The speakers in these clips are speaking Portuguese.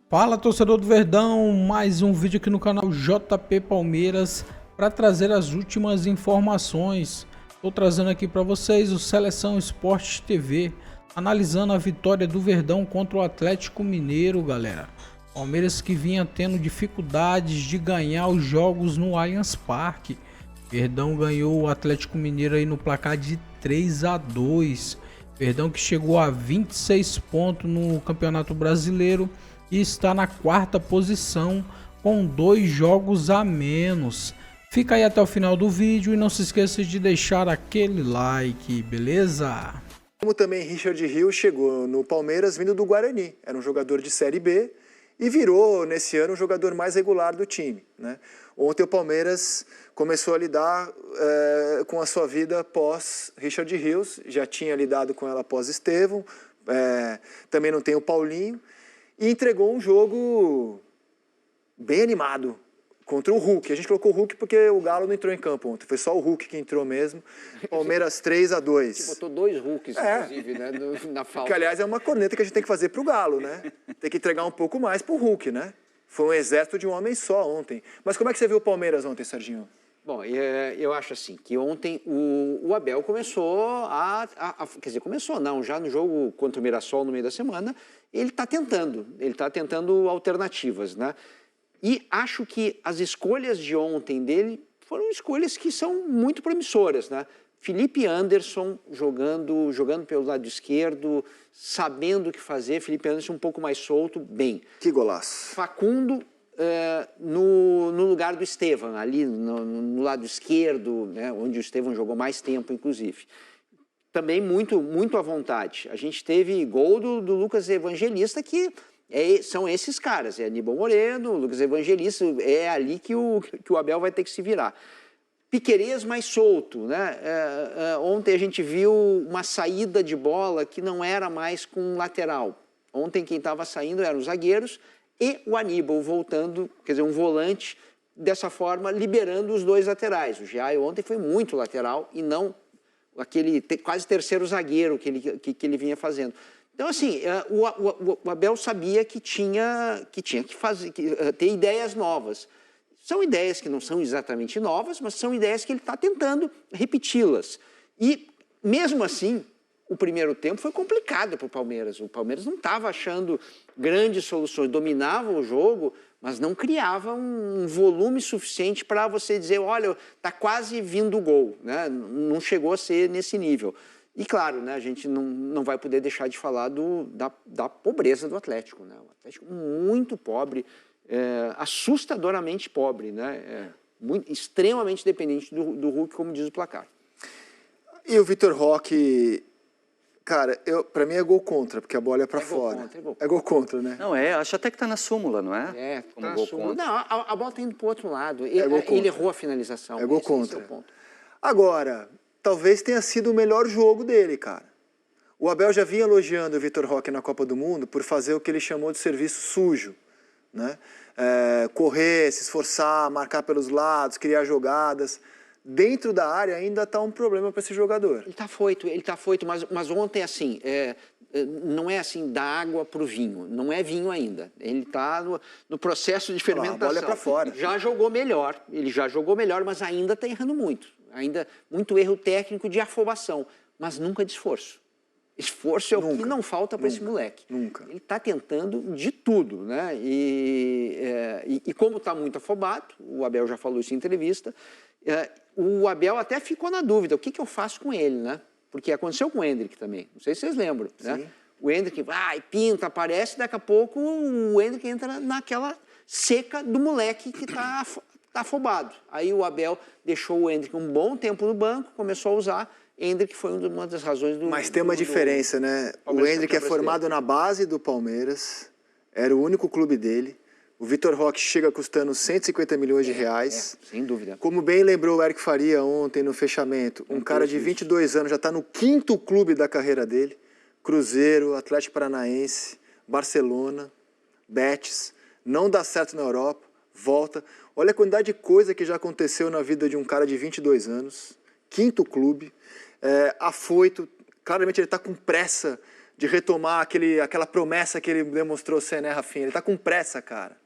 Fala, torcedor do Verdão, mais um vídeo aqui no canal JP Palmeiras para trazer as últimas informações. Estou trazendo aqui para vocês o Seleção Esporte TV, analisando a vitória do Verdão contra o Atlético Mineiro, galera. Palmeiras que vinha tendo dificuldades de ganhar os jogos no Allianz Parque. Verdão ganhou o Atlético Mineiro aí no placar de 3-2. Verdão que chegou a 26 pontos no Campeonato Brasileiro e está na quarta posição com 2 jogos a menos. Fica aí até o final do vídeo e não se esqueça de deixar aquele like, beleza? Como também Richard Rios chegou no Palmeiras vindo do Guarani, era um jogador de Série B e virou nesse ano o jogador mais regular do time, né? Ontem o Palmeiras começou a lidar com a sua vida pós Richard Rios, já tinha lidado com ela pós Estevão, também não tem o Paulinho, e entregou um jogo bem animado contra o Hulk. A gente colocou o Hulk porque o Galo não entrou em campo ontem, foi só o Hulk que entrou mesmo. Palmeiras 3-2. Você botou 2 Hulks, inclusive, né, na falta. Que, aliás, é uma corneta que a gente tem que fazer pro Galo, né? Tem que entregar um pouco mais pro Hulk, né? Foi um exército de um homem só ontem. Mas como é que você viu o Palmeiras ontem, Serginho? Bom, eu acho assim, que ontem o Abel começou quer dizer, começou não, já no jogo contra o Mirassol no meio da semana, ele está tentando alternativas, né? E acho que as escolhas de ontem dele foram escolhas que são muito promissoras, né? Felipe Anderson jogando pelo lado esquerdo, sabendo o que fazer, Felipe Anderson um pouco mais solto, bem. Que golaço. Facundo no lugar do Estevão, ali no lado esquerdo, né, onde o Estevão jogou mais tempo, inclusive. Também muito à vontade. A gente teve gol do Lucas Evangelista, que são esses caras, Aníbal Moreno, Lucas Evangelista, é ali que o Abel vai ter que se virar. Piquerez mais solto, né? Ontem a gente viu uma saída de bola que não era mais com um lateral. Ontem quem estava saindo eram os zagueiros e o Aníbal voltando, quer dizer, um volante, dessa forma, liberando os 2 laterais. O Giai ontem foi muito lateral e não aquele quase terceiro zagueiro que ele vinha fazendo. Então, assim, o Abel sabia que tinha que fazer, ter ideias novas. São ideias que não são exatamente novas, mas são ideias que ele está tentando repeti-las. E, mesmo assim, o primeiro tempo foi complicado para o Palmeiras. O Palmeiras não estava achando grandes soluções, dominava o jogo, mas não criava um volume suficiente para você dizer, olha, está quase vindo o gol, né? Não chegou a ser nesse nível. E claro, né, a gente não vai poder deixar de falar da pobreza do Atlético, né? O Atlético muito pobre, assustadoramente pobre, né? Extremamente dependente do Hulk, como diz o placar. E o Vitor Roque... Cara, pra mim é gol contra, porque a bola é pra fora. É gol contra, né? Não, acho até que tá na súmula, não é? Como gol contra. Não, a bola tá indo pro outro lado. Ele errou a finalização. É gol contra. Agora, talvez tenha sido o melhor jogo dele, cara. O Abel já vinha elogiando o Vitor Roque na Copa do Mundo por fazer o que ele chamou de serviço sujo, né? Correr, se esforçar, marcar pelos lados, criar jogadas. Dentro da área ainda está um problema para esse jogador. Ele está foito, mas ontem, assim, não é assim da água para o vinho, não é vinho ainda. Ele está no processo de fermentação. A bola é para fora. Já jogou melhor, mas ainda está errando muito. Ainda muito erro técnico de afobação, mas nunca de esforço. Esforço é o que não falta para esse moleque. Nunca. Ele está tentando de tudo, né? E como está muito afobado, o Abel já falou isso em entrevista, o Abel até ficou na dúvida, o que eu faço com ele, né? Porque aconteceu com o Endrick também, não sei se vocês lembram, né? O Endrick vai, pinta, aparece, daqui a pouco o Endrick entra naquela seca do moleque que está afobado. Aí o Abel deixou o Endrick um bom tempo no banco, começou a usar. Endrick foi uma das razões do... Mas tem uma diferença, né? O Endrick é formado na base do Palmeiras, era o único clube dele. O Vitor Roque chega custando 150 milhões de reais. Sem dúvida. Como bem lembrou o Eric Faria ontem no fechamento, um cara de 22 anos já está no 5º clube da carreira dele. Cruzeiro, Atlético Paranaense, Barcelona, Betis. Não dá certo na Europa, volta. Olha a quantidade de coisa que já aconteceu na vida de um cara de 22 anos. 5º clube. Afoito, claramente ele está com pressa de retomar aquela promessa que ele demonstrou ser, né, Rafinha? Ele tá com pressa, cara.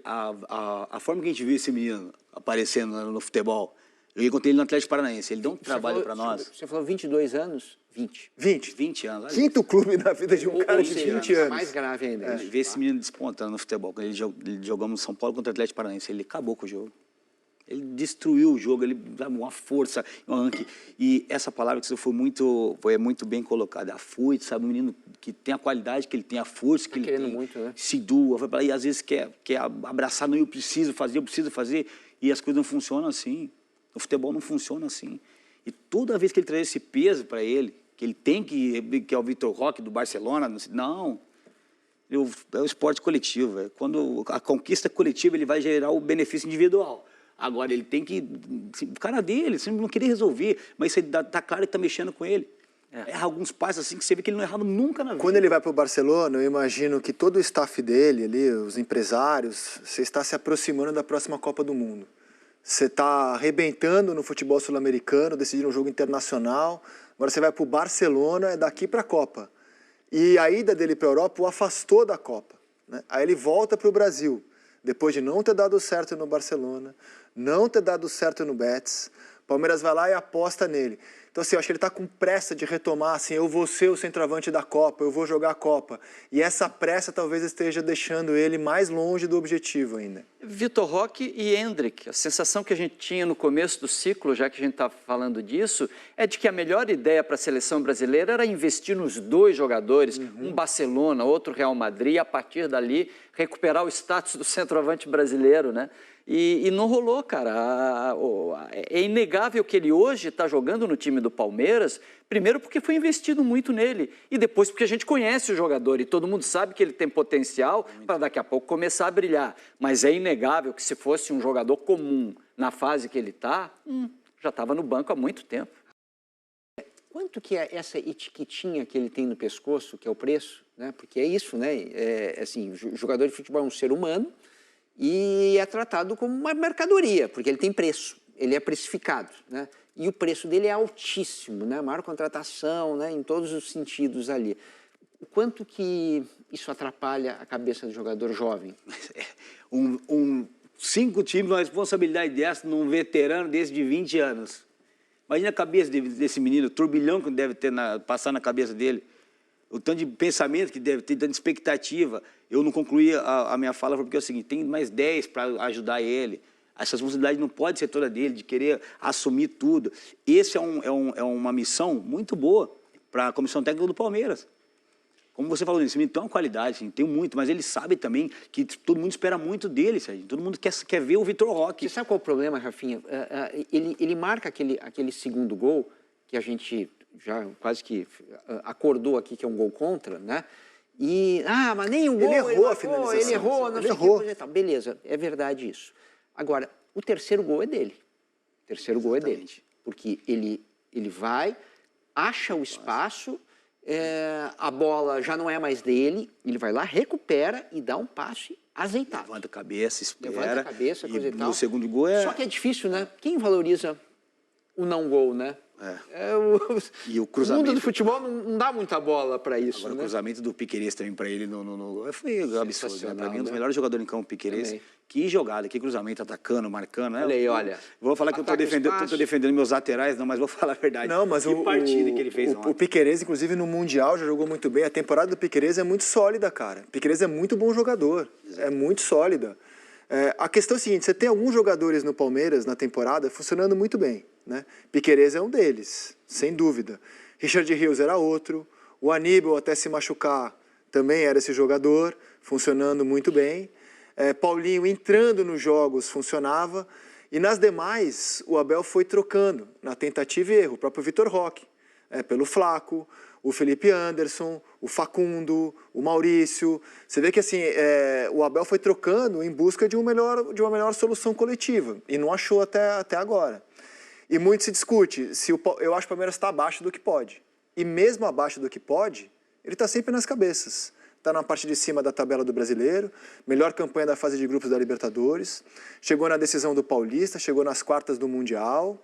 A forma que a gente viu esse menino aparecendo no futebol, eu encontrei ele no Atlético Paranaense, ele deu um trabalho para nós. Você falou 22 anos? 20. 20 anos. Quinto clube na vida de um cara de 20 anos. Mais grave ainda. Ver esse menino despontando no futebol. Quando ele jogamos no São Paulo contra o Atlético Paranaense, ele acabou com o jogo. Ele destruiu o jogo, ele dava uma força, um arranque. E essa palavra que você foi muito bem colocada. A força, sabe? Um menino que tem a qualidade que ele tem, a força que ele tem. Muito, né? Se doa, vai pra lá, e às vezes quer abraçar, não, eu preciso fazer. E as coisas não funcionam assim. O futebol não funciona assim. E toda vez que ele traz esse peso para ele, que ele tem que é o Vitor Roque do Barcelona, não. É o esporte coletivo. Véio. Quando a conquista coletiva, ele vai gerar o benefício individual. Agora, ele tem que... O cara dele, sempre não querer resolver, mas isso tá claro que está mexendo com ele. Erra alguns passos assim que você vê que ele não errava nunca na vida. Quando ele vai para o Barcelona, eu imagino que todo o staff dele ali, os empresários, você está se aproximando da próxima Copa do Mundo. Você está arrebentando no futebol sul-americano, decidindo um jogo internacional. Agora você vai para o Barcelona, é daqui para a Copa. E a ida dele para a Europa o afastou da Copa, né? Aí ele volta para o Brasil, depois de não ter dado certo no Barcelona, não ter dado certo no Betis. Palmeiras vai lá e aposta nele. Então, assim, eu acho que ele está com pressa de retomar, assim, eu vou ser o centroavante da Copa, eu vou jogar a Copa. E essa pressa talvez esteja deixando ele mais longe do objetivo ainda. Vitor Roque e Endrick, a sensação que a gente tinha no começo do ciclo, já que a gente está falando disso, é de que a melhor ideia para a seleção brasileira era investir nos dois jogadores, um Barcelona, outro Real Madrid, e a partir dali recuperar o status do centroavante brasileiro, né? E não rolou, cara. É inegável que ele hoje está jogando no time do Palmeiras, primeiro porque foi investido muito nele, e depois porque a gente conhece o jogador e todo mundo sabe que ele tem potencial para daqui a pouco começar a brilhar. Mas é inegável que se fosse um jogador comum na fase que ele está, já estava no banco há muito tempo. Quanto que é essa etiquetinha que ele tem no pescoço, que é o preço, né? Porque é isso, né? Assim, o jogador de futebol é um ser humano, e é tratado como uma mercadoria, porque ele tem preço, ele é precificado, né? E o preço dele é altíssimo, né? Maior contratação, né? Em todos os sentidos ali. O quanto que isso atrapalha a cabeça do jogador jovem? 5 times, uma responsabilidade dessa num veterano desse de 20 anos. Imagina a cabeça desse menino, o turbilhão que deve ter passar na cabeça dele. O tanto de pensamento que deve ter, tanto de expectativa. Eu não concluí a minha fala porque é o seguinte, tem mais 10 para ajudar ele. Essa responsabilidade não pode ser toda dele, de querer assumir tudo. Esse é uma missão muito boa para a comissão técnica do Palmeiras. Como você falou, esse menino tem uma qualidade, assim, tem muito, mas ele sabe também que todo mundo espera muito dele, Sérgio. Todo mundo quer ver o Vitor Roque. Você sabe qual é o problema, Rafinha? Ele marca aquele segundo gol, que a gente já quase que acordou aqui que é um gol contra, né? E, mas nem um gol, ele errou a finalização. Ele errou, não sei o que. Beleza, é verdade isso. Agora, o terceiro gol é dele. O terceiro gol é dele. Porque ele vai, acha o espaço, a bola já não é mais dele, ele vai lá, recupera e dá um passe azeitado. Levanta a cabeça, espera. Levanta a cabeça, coisa e tal. O segundo gol é... Só que é difícil, né? Quem valoriza o não gol, né? E o cruzamento... mundo do futebol não dá muita bola para isso. Agora, né? o cruzamento do Piquerez também para ele foi absurdo. Né? Para mim, um dos melhores jogadores em campo, Piquerez. Também. Que jogada, que cruzamento, atacando, marcando. Né? Olha aí, olha. Vou falar que eu estou defendendo meus laterais, não, mas vou falar a verdade. Não, mas que partida que ele fez ontem. O Piquerez, inclusive, no Mundial, já jogou muito bem. A temporada do Piquerez é muito sólida, cara. O Piquerez é muito bom jogador. É muito sólida. A questão é a seguinte, você tem alguns jogadores no Palmeiras, na temporada, funcionando muito bem, né? Piquerez é um deles, sem dúvida. Richard Rios era outro. O Aníbal, até se machucar, também era esse jogador, funcionando muito bem. Paulinho entrando nos jogos funcionava. E nas demais, o Abel foi trocando, na tentativa e erro. O próprio Vitor Roque, pelo Flaco, o Felipe Anderson, o Facundo, o Maurício. Você vê que assim, o Abel foi trocando em busca de uma melhor solução coletiva. E não achou até agora. E muito se discute. Eu acho que o Palmeiras está abaixo do que pode. E mesmo abaixo do que pode, ele está sempre nas cabeças. Está na parte de cima da tabela do Brasileiro, melhor campanha da fase de grupos da Libertadores, chegou na decisão do Paulista, chegou nas quartas do Mundial,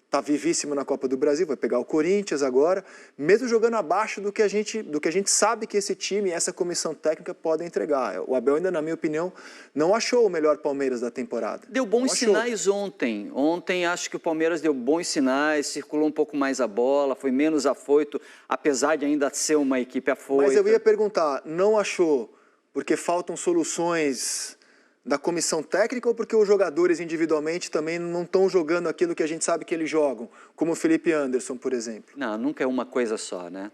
está vivíssimo na Copa do Brasil, vai pegar o Corinthians agora, mesmo jogando abaixo do que a gente sabe que esse time e essa comissão técnica podem entregar. O Abel ainda, na minha opinião, não achou o melhor Palmeiras da temporada. Deu bons sinais ontem. Ontem acho que o Palmeiras deu bons sinais, circulou um pouco mais a bola, foi menos afoito, apesar de ainda ser uma equipe afoita. Mas eu ia perguntar, não achou porque faltam soluções da comissão técnica ou porque os jogadores individualmente também não estão jogando aquilo que a gente sabe que eles jogam, como o Felipe Anderson, por exemplo? Não, nunca é uma coisa só, né?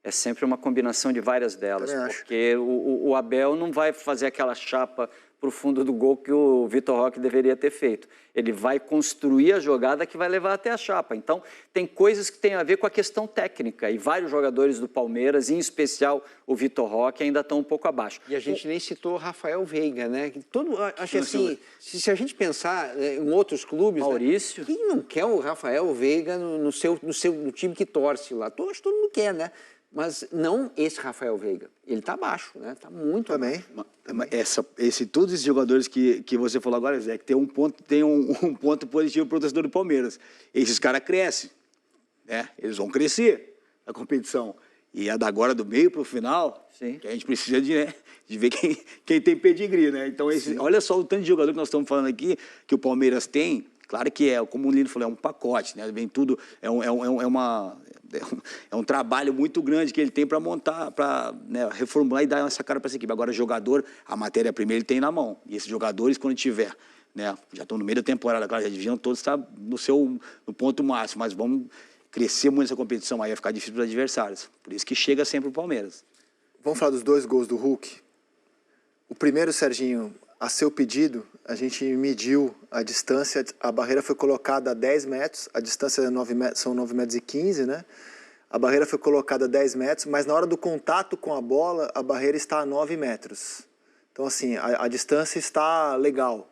É sempre uma combinação de várias delas, porque o Abel não vai fazer aquela chapa para o fundo do gol que o Vitor Roque deveria ter feito. Ele vai construir a jogada que vai levar até a chapa. Então, tem coisas que têm a ver com a questão técnica, e vários jogadores do Palmeiras, em especial o Vitor Roque, ainda estão um pouco abaixo. E a gente nem citou o Rafael Veiga, né? Acho que assim, se a gente pensar em outros clubes... Maurício. Né? Quem não quer o Rafael Veiga no time que torce lá? Acho que todo mundo quer, né? Mas não esse Rafael Veiga. Ele está abaixo, né? Está muito abaixo. Todos esses jogadores que você falou agora, Zé, que tem um ponto positivo para o torcedor do Palmeiras. Esses caras crescem, né? Eles vão crescer na competição. E a da agora, do meio para o final, sim, que a gente precisa de ver quem tem pedigree, né? Então, olha só o tanto de jogador que nós estamos falando aqui, que o Palmeiras tem. Claro que como o Lino falou, é um pacote, né? Vem tudo, é um trabalho muito grande que ele tem para montar, para reformular e dar essa cara para essa equipe. Agora, jogador, a matéria-prima ele tem na mão. E esses jogadores, quando tiver, né, já estão no meio da temporada, claro, já deviam todos estar no ponto máximo, mas vamos crescer muito nessa competição, aí vai ficar difícil para os adversários. Por isso que chega sempre o Palmeiras. Vamos falar dos 2 gols do Hulk. O primeiro, Serginho, a seu pedido, a gente mediu a distância, a barreira foi colocada a 10 metros, a distância são 9,15 metros, né? A barreira foi colocada a 10 metros, mas na hora do contato com a bola, a barreira está a 9 metros. Então, assim, a distância está legal,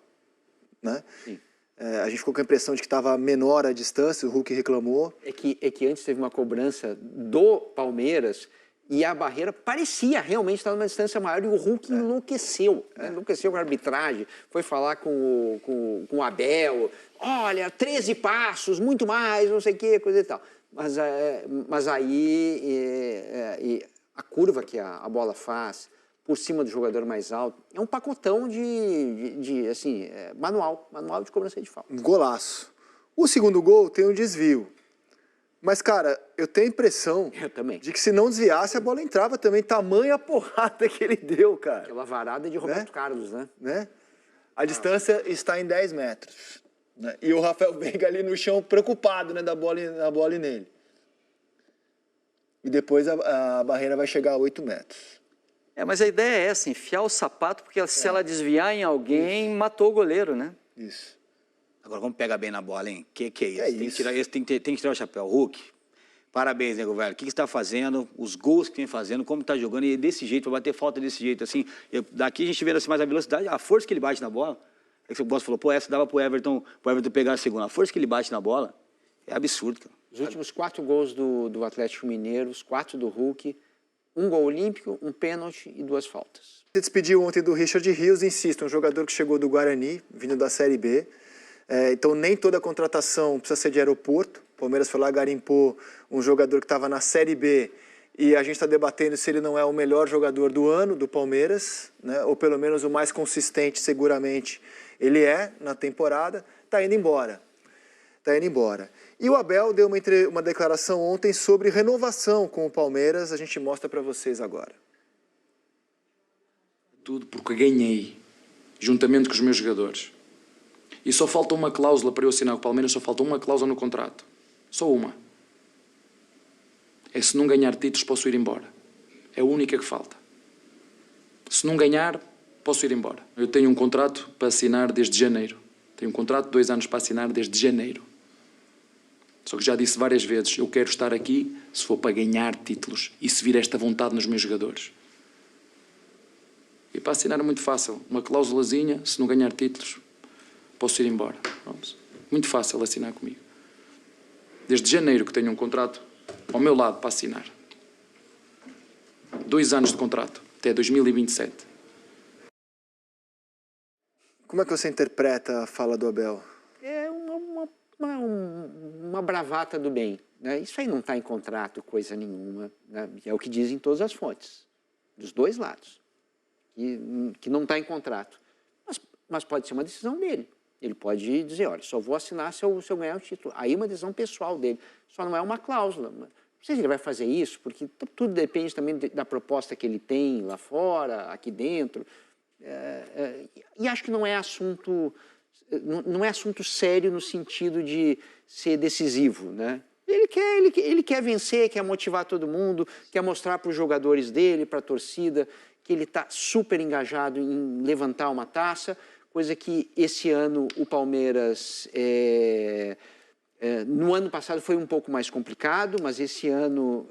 né? Sim. A gente ficou com a impressão de que estava menor a distância, o Hulk reclamou. É que antes teve uma cobrança do Palmeiras e a barreira parecia realmente estar numa distância maior e o Hulk enlouqueceu. Enlouqueceu com a arbitragem, foi falar com o Abel, olha, 13 passos, muito mais, não sei o que, coisa e tal. Mas aí a curva que a bola faz por cima do jogador mais alto é um pacotão manual de cobrança de falta. Um golaço. O segundo gol tem um desvio. Mas, cara, eu tenho a impressão de que se não desviasse, a bola entrava também. Tamanha porrada que ele deu, cara. Aquela varada de Roberto Carlos, né? A distância está em 10 metros. Né? E o Rafael Veiga ali no chão, preocupado, né, da bola e nele. E depois a barreira vai chegar a 8 metros. Mas a ideia é essa, enfiar o sapato, porque se ela desviar em alguém, matou o goleiro, né? Isso. Agora, vamos pegar bem na bola, hein? Que é isso? Tem que tirar o chapéu. Hulk, parabéns, nego velho. O que você está fazendo? Os gols que vem fazendo, como está jogando, e desse jeito, vai bater falta desse jeito, assim. Daqui a gente vê assim, mais a velocidade, a força que ele bate na bola. É que o Boss falou, essa dava pro Everton pegar a segunda. A força que ele bate na bola é absurdo, cara. Os últimos 4 gols do Atlético Mineiro, os 4 do Hulk, um gol olímpico, um pênalti e 2 faltas. Você despediu ontem do Richard Rios, insisto, um jogador que chegou do Guarani, vindo da Série B. Então, nem toda contratação precisa ser de aeroporto. O Palmeiras foi lá, garimpou um jogador que estava na Série B e a gente está debatendo se ele não é o melhor jogador do ano do Palmeiras, né? Ou pelo menos o mais consistente, seguramente, ele é na temporada. Está indo embora. E o Abel deu uma declaração ontem sobre renovação com o Palmeiras. A gente mostra para vocês agora. Tudo porque ganhei, juntamente com os meus jogadores. E só falta uma cláusula para eu assinar com o Palmeiras, só falta uma cláusula no contrato. Só uma. É se não ganhar títulos, posso ir embora. É a única que falta. Se não ganhar, posso ir embora. Eu tenho um contrato para assinar desde janeiro. Tenho um contrato de 2 anos para assinar desde janeiro. Só que já disse várias vezes, eu quero estar aqui se for para ganhar títulos e se vir esta vontade nos meus jogadores. E para assinar é muito fácil. Uma cláusulazinha, se não ganhar títulos, posso ir embora. Vamos. Muito fácil assinar comigo. Desde janeiro que tenho um contrato ao meu lado para assinar. 2 anos de contrato, até 2027. Como é que você interpreta a fala do Abel? É uma uma bravata do bem. Né? Isso aí não está em contrato, coisa nenhuma. Né? É o que dizem todas as fontes, dos dois lados, que não está em contrato. Mas pode ser uma decisão dele. Ele pode dizer, olha, só vou assinar se eu ganhar o título. Aí é uma decisão pessoal dele. Só não é uma cláusula. Não sei se ele vai fazer isso, porque tudo depende também da proposta que ele tem lá fora, aqui dentro. E acho que não é assunto sério no sentido de ser decisivo, né? Ele quer vencer, quer motivar todo mundo, quer mostrar para os jogadores dele, para a torcida, que ele está super engajado em levantar uma taça, coisa que esse ano o Palmeiras, no ano passado foi um pouco mais complicado, mas esse ano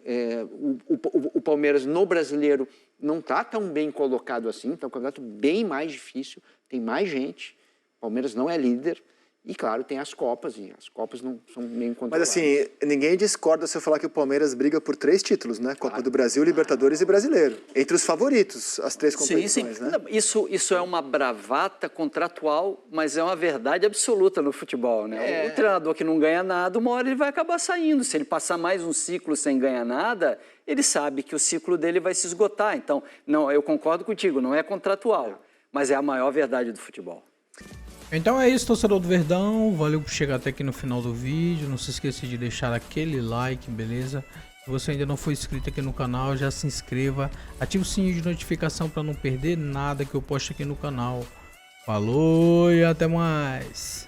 o Palmeiras no Brasileiro não está tão bem colocado assim, está um campeonato bem mais difícil, tem mais gente, o Palmeiras não é líder. E, claro, tem as Copas, e as Copas não são meio incontroláveis. Mas, assim, ninguém discorda se eu falar que o Palmeiras briga por 3 títulos, né? Copa do Brasil, Libertadores e Brasileiro. Entre os favoritos, as 3 competições, né? Isso é uma bravata contratual, mas é uma verdade absoluta no futebol, né? O treinador que não ganha nada, uma hora ele vai acabar saindo. Se ele passar mais um ciclo sem ganhar nada, ele sabe que o ciclo dele vai se esgotar. Então, não, eu concordo contigo, não é contratual, mas é a maior verdade do futebol. Então é isso, torcedor do Verdão, valeu por chegar até aqui no final do vídeo, não se esqueça de deixar aquele like, beleza? Se você ainda não for inscrito aqui no canal, já se inscreva, ative o sininho de notificação para não perder nada que eu posto aqui no canal. Falou e até mais!